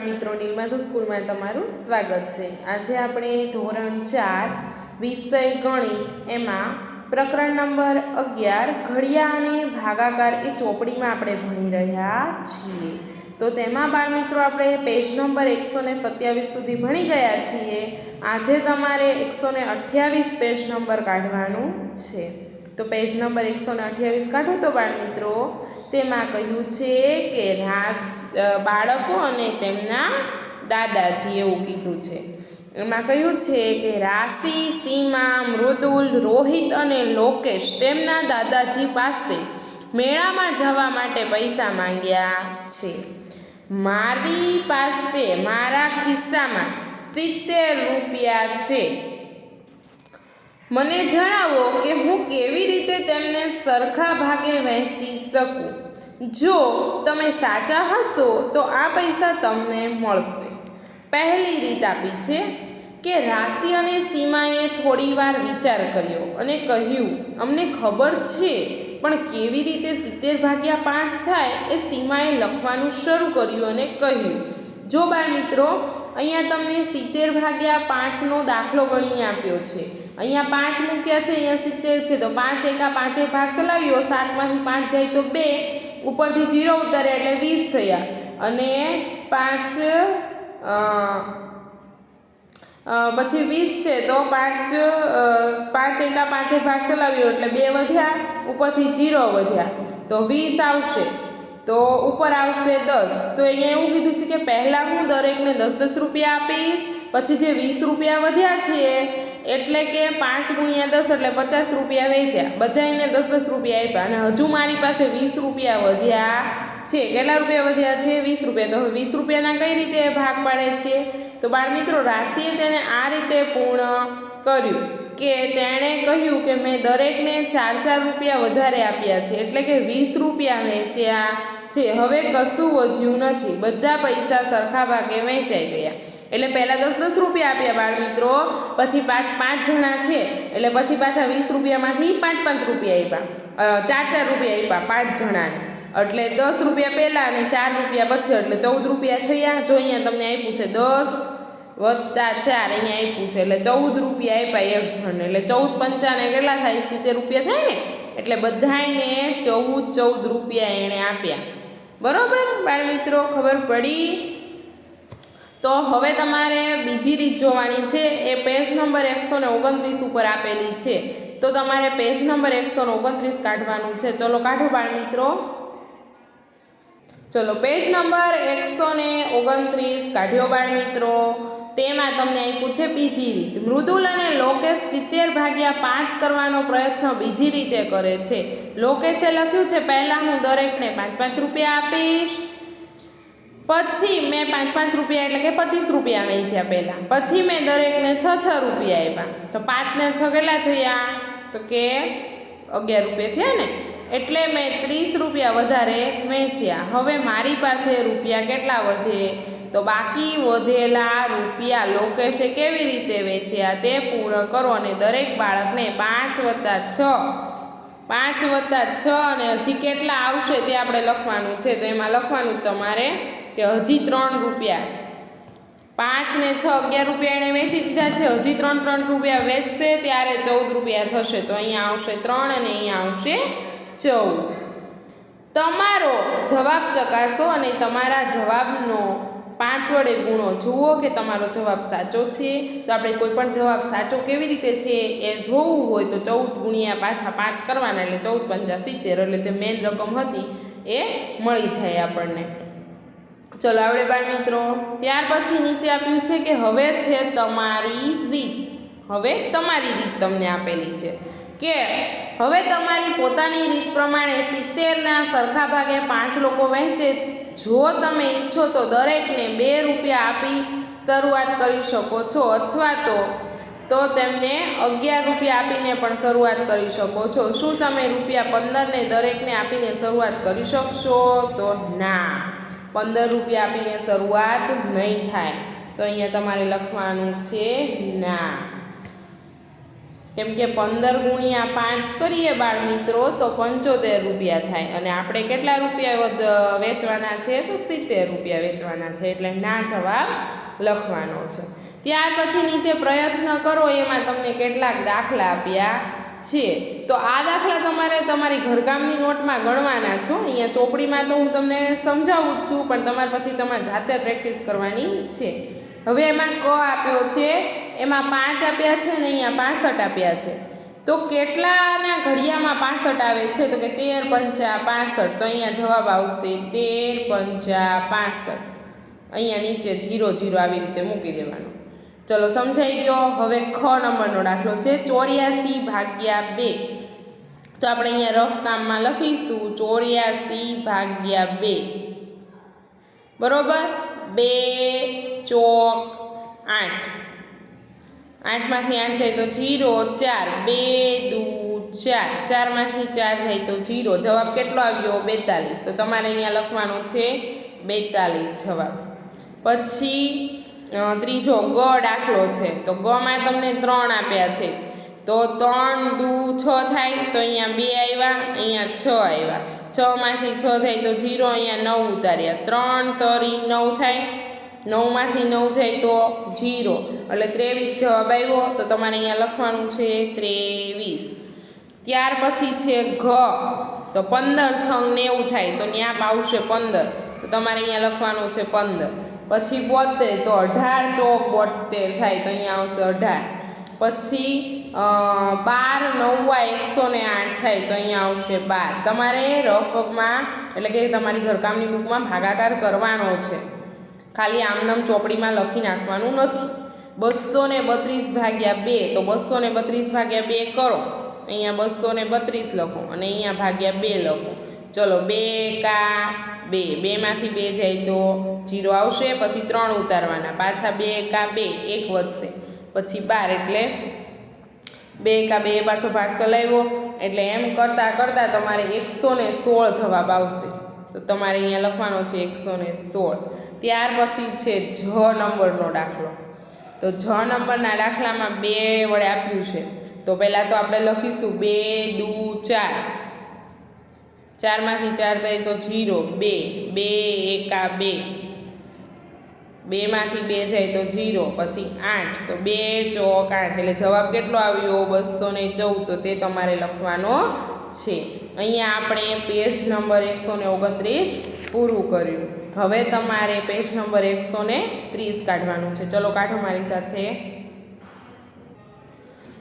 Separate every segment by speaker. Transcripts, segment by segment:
Speaker 1: બાળમિત્રો નીલમાધવ સ્કૂલમાં તમારું સ્વાગત છે। આજે આપણે ધોરણ 4 વિષય ગણિત એમાં પ્રકરણ નંબર 11 ઘડિયા અને ભાગાકાર એ ચોપડીમાં આપણે ભણી રહ્યા છીએ। તો તેમાં બાળમિત્રો આપણે પેજ નંબર 127 સુધી ભણી ગયા છીએ। આજે તમારે 128 પેજ નંબર કાઢવાનું છે। તો પેજ નંબર 128 કાઢો તો બાળમિત્રો તેમાં કહ્યું છે કે બાળકો અને તેમના દાદાજી એવું કીધું છે। એમાં કહ્યું છે કે રાશિ, સીમા, મૃદુલ, રોહિત અને લોકેશ તેમના દાદાજી પાસે મેળામાં જવા માટે પૈસા માંગ્યા છે। મારી પાસે મારા ખિસ્સામાં 70 રૂપિયા છે। મને જણાવો કે હું કેવી રીતે તેમને સરખા ભાગે વહેંચી શકું। જો તમે સાચા હશો તો આ પૈસા તમને મળશે। પહેલી રીત આપી છે કે રાશિ અને સીમાએ થોડી વાર વિચાર કર્યો અને કહ્યું, અમને ખબર છે, પણ કેવી રીતે 70/5 થાય એ સીમાએ લખવાનું શરૂ કર્યું અને કહ્યું। જો બાળમિત્રો અહીંયા તમને 70/5નો દાખલો ગણીને આપ્યો છે। અહીંયા 5 મૂક્યા છે, અહીંયા 70 છે, તો 5 એકા 5 ભાગ ચલાવ્યો, 7માંથી 5 જાય તો 2, ઉપરથી 0 ઉતારે એટલે 20 થયા, અને 5 પછી 20 છે તો 5 એકા 5 ભાગ ચલાવ્યો એટલે 2 વધ્યા, ઉપરથી 0 વધ્યા તો 20 આવશે, તો ઉપર આવશે 10। તો અહીંયા એવું કીધું છે કે પહેલાં હું દરેકને 10-10 રૂપિયા આપીશ, પછી જે 20 રૂપિયા વધ્યા છે એટલે કે 5 × 10 એટલે 50 રૂપિયા વેચ્યા, બધાને 10-10 રૂપિયા આપ્યા, અને હજુ મારી પાસે 20 રૂપિયા વધ્યા છે। કેટલા રૂપિયા વધ્યા છે? 20 રૂપિયા। તો હવે 20 રૂપિયાના કઈ રીતે ભાગ પાડે છે? તો બાળમિત્રો રાશિએ તેને આ રીતે પૂર્ણ કર્યું કે તેણે કહ્યું કે મેં દરેકને 4-4 રૂપિયા વધારે આપ્યા છે, એટલે કે 20 રૂપિયા વેચ્યા છે। હવે કશું વધ્યું નથી, બધા પૈસા સરખા ભાગે વેચાઈ ગયા। એટલે પહેલાં 10-10 રૂપિયા આપ્યા બાળમિત્રો, પછી 5 જણા છે એટલે પછી પાછા 20 રૂપિયામાંથી 5-5 રૂપિયા આપ્યા, 4-4 રૂપિયા આપ્યા 5 જણાને, એટલે 10 રૂપિયા પહેલાં અને 4 રૂપિયા પછી, એટલે 14 રૂપિયા થયા। જો અહીંયા તમને આપ્યું છે 10 + 4, અહીંયા આપ્યું છે એટલે 14 રૂપિયા આપ્યા એક જણને, એટલે 14 × 5 કેટલા થાય? 70 રૂપિયા થાય ને, એટલે બધાને 14 રૂપિયા એણે આપ્યા। બરોબર બાળમિત્રો, ખબર પડી? તો હવે તમારે બીજી રીત જોવાની છે, એ પેજ નંબર 129 ઉપર આપેલી છે। તો તમારે પેજ નંબર 129 કાઢવાનું છે। ચલો કાઢો બાળમિત્રો, ચલો પેજ નંબર 129 કાઢ્યો બાળમિત્રો। તેમાં તમને આપ્યું છે બીજી રીત, મૃદુલ અને લોકેશ 70/5 કરવાનો પ્રયત્ન બીજી રીતે કરે છે। લોકેશે લખ્યું છે પહેલાં હું દરેકને 5-5 રૂપિયા આપીશ, પછી મેં 5-5 રૂપિયા એટલે કે 25 રૂપિયા વેચ્યા પહેલાં, પછી મેં દરેકને 6-6 રૂપિયા આપ્યા, તો 5 ને 6 કેટલા થયા? તો કે 11 રૂપિયા થયા ને, એટલે મેં 30 રૂપિયા વધારે વેચ્યા। હવે મારી પાસે રૂપિયા કેટલા વધે? તો બાકી વધેલા રૂપિયા લોકેશે કેવી રીતે વેચ્યા તે પૂર્ણ કરો, અને દરેક બાળકને 5+6 અને હજી કેટલા આવશે તે આપણે લખવાનું છે। તો એમાં લખવાનું તમારે કે હજી 3 રૂપિયા, 5 ને 6 11 રૂપિયા એણે વેચી દીધા છે, હજી 3 રૂપિયા વેચશે ત્યારે 14 રૂપિયા થશે। તો અહીંયા આવશે 3 અને અહીંયા આવશે 14। તમારો જવાબ ચકાસો અને તમારા જવાબનો 5 વડે ગુણો, જુઓ કે તમારો જવાબ સાચો છે। તો આપણે કોઈ પણ જવાબ સાચો કેવી રીતે છે એ જોવું હોય તો 14 × પાછા 5 કરવાના, એટલે 14 × 5 = 70, એટલે જે મેન રકમ હતી એ મળી જાય આપણને। ચલો આવડે બાળમિત્રો। ત્યાર પછી નીચે આપ્યું છે કે હવે છે તમારી રીત, હવે તમારી રીત તમને આપેલી છે કે હવે તમારી પોતાની રીત પ્રમાણે 70ના સરખા ભાગે 5 લોકો વહેંચે। જો તમે ઈચ્છો તો દરેકને 2 રૂપિયા આપી શરૂઆત કરી શકો છો, અથવા તો તેમને 11 રૂપિયા આપીને પણ શરૂઆત કરી શકો છો। શું તમે રૂપિયા 15ને દરેકને આપીને શરૂઆત કરી શકશો? તો ના, 15 રૂપિયા આપીને શરૂઆત નહીં થાય। તો અહીંયા તમારે લખવાનું છે ના, કેમ કે 15 ગુણ્યા 5 કરીએ બાળ મિત્રો તો 75 રૂપિયા થાય અને આપણે કેટલા રૂપિયા વેચવાના છે તો 70 રૂપિયા વેચવાના છે, એટલે ના જવાબ લખવાનો છે. ત્યાર પછી નીચે પ્રયત્ન કરો, એમાં તમને કેટલાક દાખલા આપ્યા છે. તો આ દાખલા તમારે તમારી ઘરકામની નોટમાં ગણવાના છો. અહીંયા ચોપડીમાં તો હું તમને સમજાવું જ છું, પણ તમારે પછી તમારે જાતે પ્રેક્ટિસ કરવાની છે. હવે એમાં ક આપ્યો છે, એમાં 5 આપ્યા છે અને અહીંયા 65 આપ્યા છે. તો કેટલાના ઘડિયામાં 65 આવે છે તો કે 13 પંચા 65. તો અહીંયા જવાબ આવશે 13 પંચા 65. અહીંયા નીચે 0 0 આવી રીતે મૂકી દેવાનું. ચલો સમજાઈ ગયો. હવે ખ નંબરનો દાખલો છે 84 ભાગ્યા 2. તો આપણે અહીંયા રફ કામમાં લખીશું 84 ભાગ્યા 2. બરોબર. 2 ચોક 8. 8 માંથી 8 જાય તો 0, 4, 2 દુ 4, 4 માંથી 4 જાય તો 0. જવાબ કેટલો આવ્યો 42. તો તમારે અહીંયા લખવાનું છે 42 જવાબ. પછી ત્રીજો ગ દાખલો છે. તો ગમાં તમને 3 આપ્યા છે. તો 3 દુ 6 થાય. તો અહીંયા 2 આવ્યા, અહીંયા 6 આવ્યા. 6 માંથી 6 જાય તો 0, અહીંયા 9 ઉતાર્યા. 3 તરી 9 થાય. 9 માંથી 9 જાય તો 0, એટલે 23 જવાબ આવ્યો. તો તમારે અહીંયા લખવાનું છે 23. ત્યાર પછી છે ઘ. તો 15 છંગ 90 થાય. તો ન્યાપ આવશે 15. તો તમારે અહીંયા લખવાનું છે 15. પછી 72. તો 18 ચોક 72 થાય. તો અહીંયા આવશે 18. પછી 12 9 108 થાય. તો અહીંયા આવશે 12. તમારે રફમાં એટલે કે તમારી ઘરકામની બુકમાં ભાગાકાર કરવાનો છે, ખાલી આમનામ ચોપડીમાં લખી નાખવાનું નથી. 232 ભાગ્યા 2. તો 232 ભાગ્યા 2 કરો. અહીંયા 232 લખો અને અહીંયા ભાગ્યા 2 લખો. ચલો 2 કા 2. 2 માંથી 2 જાય તો 0 આવશે. પછી 3 ઉતારવાના. પાછા 2 કા 2 1 વધશે. પછી 12 એટલે 2 કા 2 પાછો ભાગ ચલાવ્યો. એટલે એમ કરતાં કરતાં તમારે 116 જવાબ આવશે. તો તમારે અહીંયા લખવાનો છે 116. ત્યાર પછી છે જ નંબરનો દાખલો. તો જ નંબરના દાખલામાં 2 વડે આપ્યું છે. તો પહેલાં તો આપણે લખીશું 2 દુ 4. 4 માંથી 4 થાય તો 0, 2, 2 એકા 2. 2 માંથી 2 જાય તો 0, પછી 8. તો 2 ચોક 8. એટલે જવાબ કેટલો આવ્યો 214. તો તે તમારે લખવાનો છે. અહીંયા આપણે પેજ નંબર 129 પૂરું કર્યું. હવે તમારે પેજ નંબર 130 કાઢવાનું છે. ચલો કાઢો મારી સાથે.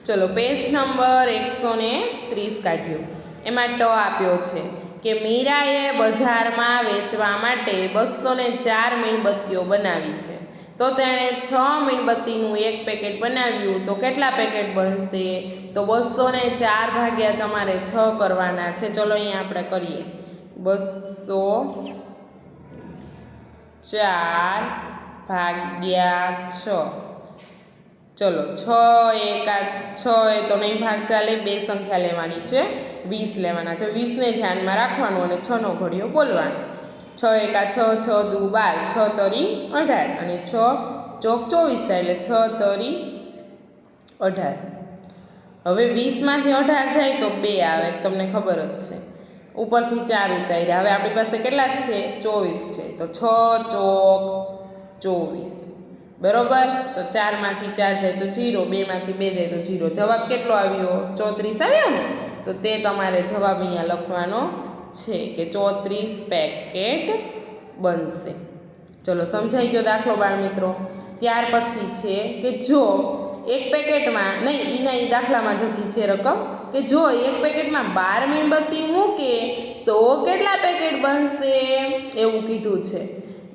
Speaker 1: ચલો પેજ નંબર 130 કાઢ્યું. એમાં ટ આપ્યો છે કે મીરાએ બજારમાં વેચવા માટે 204 મીણબત્તીઓ બનાવી છે. તો તેણે 6 મીણબત્તીનું એક પેકેટ બનાવ્યું. તો કેટલા પેકેટ બનશે? તો 204 ભાગ્યા તમારે 6 કરવાના છે. ચલો અહીંયા આપણે કરીએ. 204 ભાગ્યા 6. ચલો 6 એકા 6 એ તો નહીં ભાગ ચાલે. 2 સંખ્યા લેવાની છે, 20 લેવાના છે. 20ને ધ્યાનમાં રાખવાનું અને 6નો ઘડિયો બોલવાનો. 6 એકા 6, 6 દુ 12, 6 તરી 18 અને 6 ચોક 24 એટલે 6 તરી 18. હવે 20 માંથી 18 જાય તો 2 આવે, તમને ખબર જ છે. ઉપરથી 4 ઉતાર્યા. હવે આપણી પાસે કેટલા છે 24 છે. તો 6 ચોક 24. બરોબર. તો 4 માંથી 4 જાય તો 0, 2 માંથી 2 જાય તો 0. જવાબ કેટલો આવ્યો 34 આવ્યો ને. તો તે તમારે જવાબ અહીંયા લખવાનો છે કે 34 પેકેટ બનશે. ચલો સમજાઈ ગયો દાખલો બાળ મિત્રો. ત્યાર પછી છે કે જો એક પેકેટમાં નહીં, એ દાખલામાં જજી છે રકમ કે જો એક પેકેટમાં 12 મીણબત્તી મૂકે તો કેટલા પેકેટ બનશે એવું કીધું છે.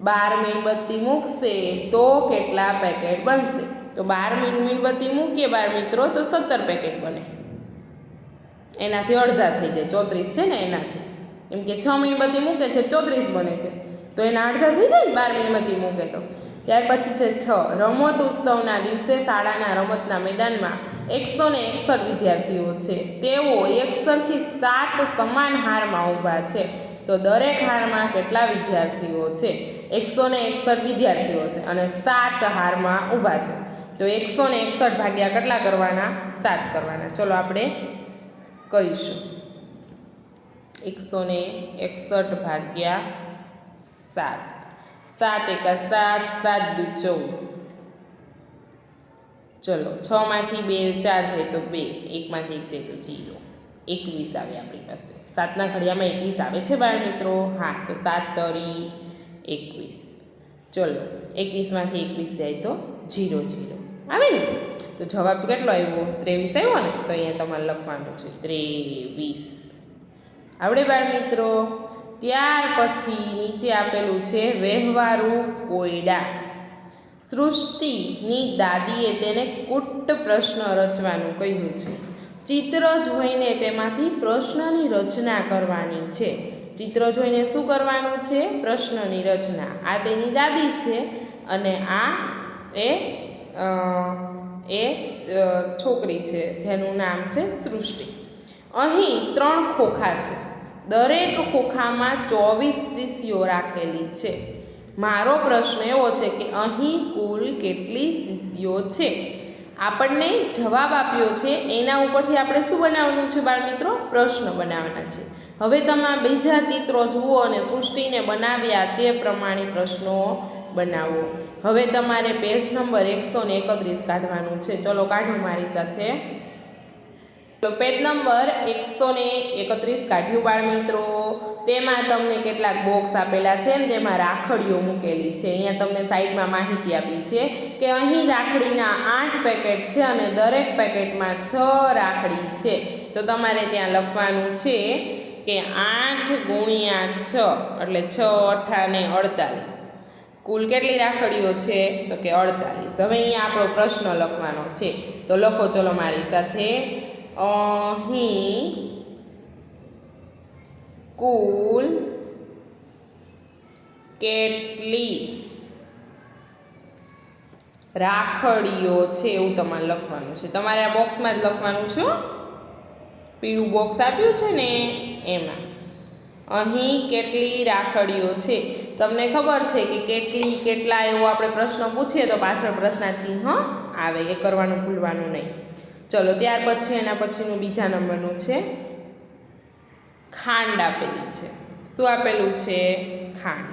Speaker 1: 12 મીણબત્તી મૂકશે તો કેટલા પેકેટ બનશે? તો 12 મીણબત્તી મૂકીએ બાળ મિત્રો તો 17 પેકેટ બને. એનાથી અડધા થઈ જાય. 34 છે ને એનાથી. એમ કે 6 મીણબત્તી મૂકે છે 34 બને છે, તો એના અડધા થઈ જાય ને 12 મીણબત્તી મૂકે તો. ત્યાર પછી છે 6. રમત ઉત્સવના દિવસે શાળાના રમતના મેદાનમાં 161 વિદ્યાર્થીઓ છે. તેઓ એકસરખી 7 સમાન હારમાં ઊભા છે. તો દરેક હારમાં કેટલા વિદ્યાર્થીઓ છે? 161 વિદ્યાર્થીઓ છે અને 7 હારમાં ઊભા છે. તો 161 ભાગ્યા કેટલા કરવાના? 7 કરવાના. ચલો આપણે કરીશું. 161 ભાગ્યા 7. 7 એકા 7, 7 દુ 14. ચલો 6 માંથી 2 4 જાય તો 2, 1 માંથી 1 જાય તો 0. 21 આવે આપણી પાસે. 7ના ઘડિયામાં 21 આવે છે બાળ મિત્રો? હા, તો 7 તરી 21. ચલો 21 માંથી 21 જાય તો 0 0 આવે ને? તો જવાબ કેટલો આવ્યો? 23 આવ્યો ને? તો અહીંયા તમારે લખવાનું છે 23. આવડે બાળ મિત્રો? ત્યાર પછી નીચે આપેલું છે વહેવારું કોયડા. સૃષ્ટિની દાદીએ તેને કુટ્ટ પ્રશ્ન રચવાનું કહ્યું છે. ચિત્ર જોઈને તેમાંથી પ્રશ્નની રચના કરવાની છે. ચિત્ર જોઈને શું કરવાનું છે? પ્રશ્નની રચના. આ તેની દાદી છે અને આ એ છોકરી છે જેનું નામ છે સૃષ્ટિ. અહીં 3 ખોખા છે. દરેક ખોખામાં 24 શીશીઓ રાખેલી છે. મારો પ્રશ્ન એવો છે કે અહીં કુલ કેટલી શીશીઓ છે? આપણને જવાબ આપ્યો છે, એના ઉપરથી આપણે શું બનાવવાનું છે બાળ મિત્રો? પ્રશ્ન બનાવવાના છે. હવે તમે બીજા ચિત્રો જુઓ અને સૃષ્ટિને બનાવ્યા તે પ્રમાણે પ્રશ્નો બનાવો. હવે તમારે પેજ નંબર 131 કાઢવાનું છે. ચલો કાઢો મારી સાથે. તો પેજ નંબર 131 કાઢ્યું બાળ મિત્રો. તેમાં તમને કેટલાક બોક્સ આપેલા છે ને તેમાં રાખડીઓ મૂકેલી છે. અહીંયા તમને સાઈડમાં માહિતી આપી છે કે અહીં રાખડીના 8 પેકેટ છે અને દરેક પેકેટમાં 6 રાખડી છે. તો તમારે ત્યાં લખવાનું છે કે 8 × 6 એટલે 6 × 8 = 48. કુલ કેટલી રાખડીઓ છે? તો કે 48. હવે અહીંયા આપણો પ્રશ્ન લખવાનો છે. તો લખો ચલો મારી સાથે. અહીં કુલ કેટલી રાખડીઓ છે એવું તમારે લખવાનું છે. તમારે આ બોક્સમાં જ લખવાનું છે. પીળું બોક્સ આપ્યું છે ને એમાં અહીં કેટલી રાખડીઓ છે. તમને ખબર છે કે કેટલી, કેટલા એવો આપણે પ્રશ્ન પૂછીએ તો પાછળ પ્રશ્નાચિહ્ન આવે. એ કરવાનું ભૂલવાનું નહીં. ચલો ત્યાર પછી એના પછીનું બીજા નંબરનું છે ખાંડ આપેલી છે. શું આપેલું છે? ખાંડ.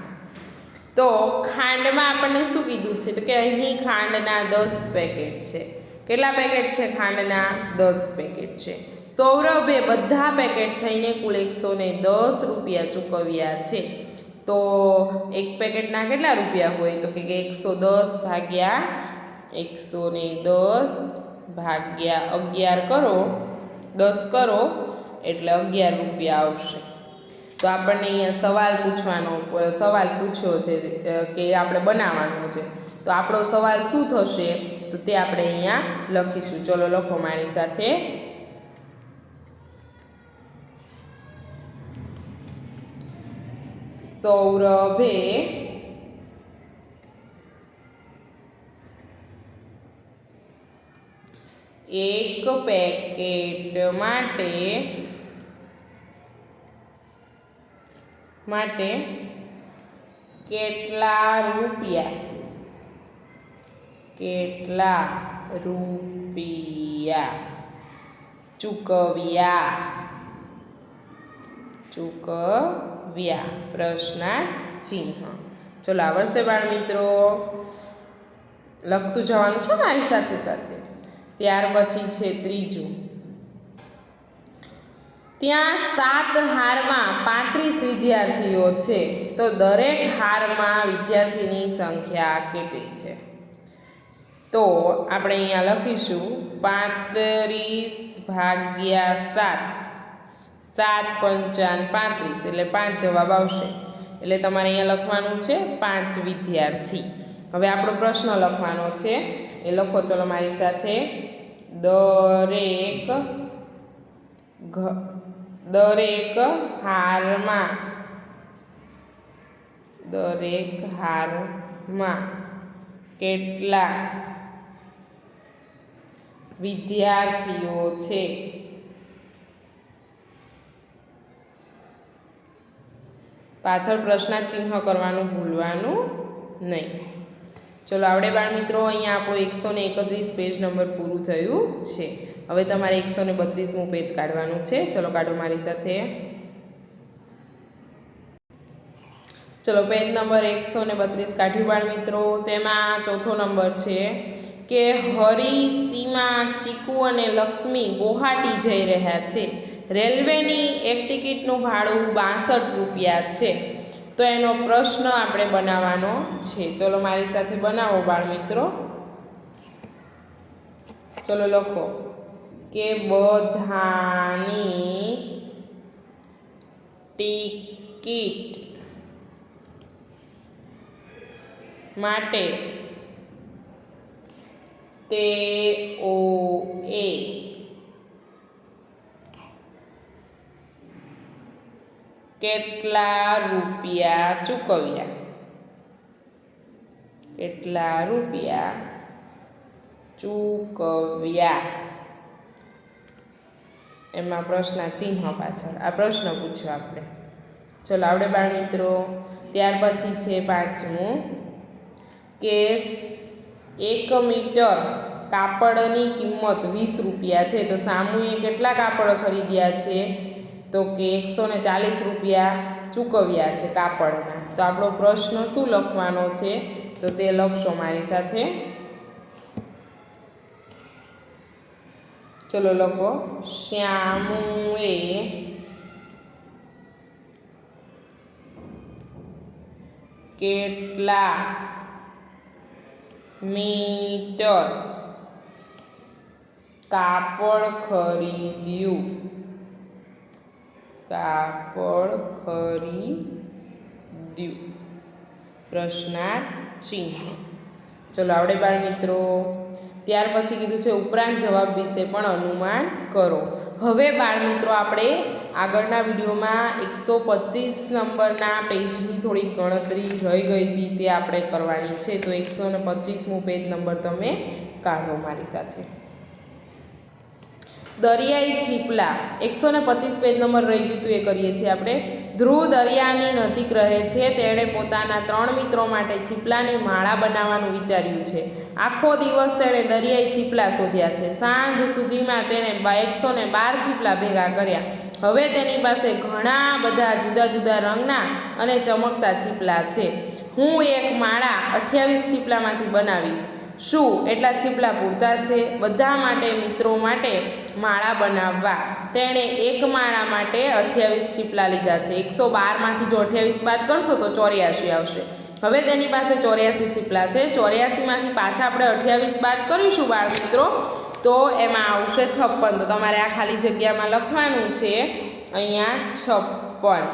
Speaker 1: તો ખાંડમાં આપણને શું કીધું છે? તો કે અહીં ખાંડના 10 પેકેટ છે. કેટલા પેકેટ છે ખાંડના? 10 પેકેટ છે. સૌરભે બધા પેકેટ થઈને કુલ 110 રૂપિયા ચૂકવ્યા છે. તો એક પેકેટના કેટલા રૂપિયા હોય? તો કે 110 ભાગ્યા 11 કરો, 10 કરો એટલે 11 રૂપિયા આવશે. તો આપણને અહીંયા સવાલ પૂછ્યો છે કે આપણે બનાવવાનો છે. તો આપણો સવાલ શું થશે? તો તે આપણે અહીંયા લખીશું. ચલો લખો મારી સાથે. સૌરભે એક પેકેટ માટે કેટલા રૂપિયા ચૂકવ્યા? પ્રશ્નાર્થ ચિહ્ન. ચલો આવડશે બાળ મિત્રો? લખતું જવાનું છે મારી સાથે સાથે. ત્યાર પછી છે ત્રીજું. ત્યાં 7 હારમાં 35 વિદ્યાર્થીઓ છે. તો દરેક હારમાં વિદ્યાર્થીની સંખ્યા કેટલી છે? તો આપણે અહીંયા લખીશું 35 ભાગ્યા 7. 7 × 5 = 35 એટલે 5 જવાબ આવશે. એટલે તમારે અહીંયા લખવાનું છે 5 વિદ્યાર્થી. હવે આપણો પ્રશ્ન લખવાનો છે. એ લખો ચલો મારી સાથે. દરેક હારમાં કેટલા વિદ્યાર્થીઓ છે? પાછળ પ્રશ્નાર્થ ચિહ્ન કરવાનું ભૂલવાનું નહીં. ચલો આવડે બાળ મિત્રો, અહીંયા આપણું 131 પેજ નંબર પૂરું થયું છે. હવે તમારે 132મું પેજ કાઢવાનું છે. ચલો કાઢો મારી સાથે. ચલો પેજ નંબર 132 કાઢ્યું બાળ મિત્રો. તેમાં ચોથો નંબર છે કે હરી, સીમા, ચીકુ અને લક્ષ્મી ગુવાહાટી જઈ રહ્યા છે. રેલવેની એક ટિકિટનું ભાડું 62 રૂપિયા છે. તો એનો પ્રશ્ન આપણે બનાવવાનો છે. ચલો મારી સાથે બનાવો બાળ મિત્રો. ચલો લખો કે બધાની ટિકિટ માટે તેઓએ કેટલા રૂપિયા ચૂકવ્યા? કેટલા રૂપિયા ચૂકવ્યા? એમાં પ્રશ્ન ચિહ્ન પાછળ આ પ્રશ્ન પૂછ્યો આપણે. ચલો આવડે બાળ મિત્રો. ત્યાર પછી છે પાંચમું કે 1 મીટર કાપડની કિંમત 20 રૂપિયા છે. તો સામુએ કેટલા કાપડ ખરીદ્યા છે? તો કે 140 રૂપિયા ચૂકવ્યા છે કાપડના. તો આપણો પ્રશ્ન શું લખવાનો છે? તો તે લખશો મારી સાથે. ચલો લખો. શ્યામુએ કેટલા મીટર કાપડ ખરીદ્યું? કાપડ ખરીદ્યું. પ્રશ્નાર્થ ચિહ્ન. ચલો આવડે બાળ મિત્રો. ત્યાર પછી કીધું છે ઉપરાંત જવાબ વિશે પણ અનુમાન કરો. હવે બાળ મિત્રો આપણે આગળના વિડીયોમાં 125 નંબરના પેજની થોડીક ગણતરી રહી ગઈ હતી તે આપણે કરવાની છે. તો 125મું પેજ નંબર તમે કાઢો મારી સાથે. દરિયાઈ છીપલા 125 પેજ નંબર રહી ગયું હતું એ કરીએ છીએ આપણે. ધ્રુવ દરિયાની નજીક રહે છે. તેણે પોતાના 3 મિત્રો માટે છીપલાની માળા બનાવવાનું વિચાર્યું છે. આખો દિવસ તેણે દરિયાઈ છીપલા શોધ્યા છે. સાંજ સુધીમાં તેણે 112 છીપલા ભેગા કર્યા. હવે તેની પાસે ઘણા બધા જુદા જુદા રંગના અને ચમકતા છીપલા છે. હું એક માળા 28 છીપલામાંથી બનાવીશ. શું એટલા છીપલા પૂરતા છે? બધા માટે મિત્રો માટે માળા બનાવવા તેણે એક માળા માટે 28 છીપલા લીધા છે. 112માંથી જો 28 બાદ કરશો તો 84 આવશે. હવે તેની પાસે 84 છીપલા છે. 84માંથી પાછા આપણે 28 બાદ કરીશું બાળ મિત્રો તો એમાં આવશે 56. તો તમારે આ ખાલી જગ્યામાં લખવાનું છે અહીંયા 56.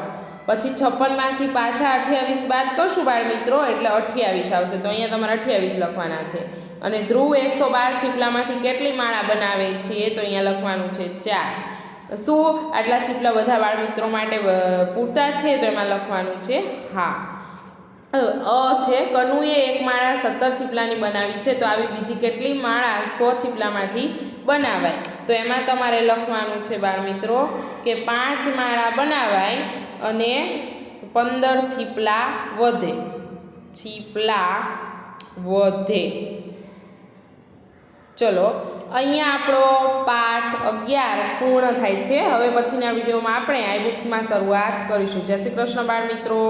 Speaker 1: પછી 56માંથી પાછા 28 બાદ કરશું બાળ મિત્રો એટલે 28 આવશે. તો અહીંયા તમારે 28 લખવાના છે. અને ધ્રુવ 112 છીપલામાંથી કેટલી માળા બનાવે છે? તો અહીંયા લખવાનું છે 4. શું આટલા છીપલા બધા બાળ મિત્રો માટે પૂરતા છે? તો એમાં લખવાનું છે હા. છે કનુએ એક માળા 17 છીપલાની બનાવી છે. તો આવી બીજી કેટલી માળા 100 છીપલામાંથી બનાવાય? તો એમાં તમારે લખવાનું છે બાળ મિત્રો કે 5 માળા બનાવાય અને 15 છીપલા વધે. છીપલા વધે. ચલો અહીંયા આપણો પાઠ 11 પૂર્ણ થાય છે. હવે પછીના વિડીયોમાં આપણે આઈ બુક્સમાં શરૂઆત કરીશું. જય શ્રી કૃષ્ણ બાળ મિત્રો.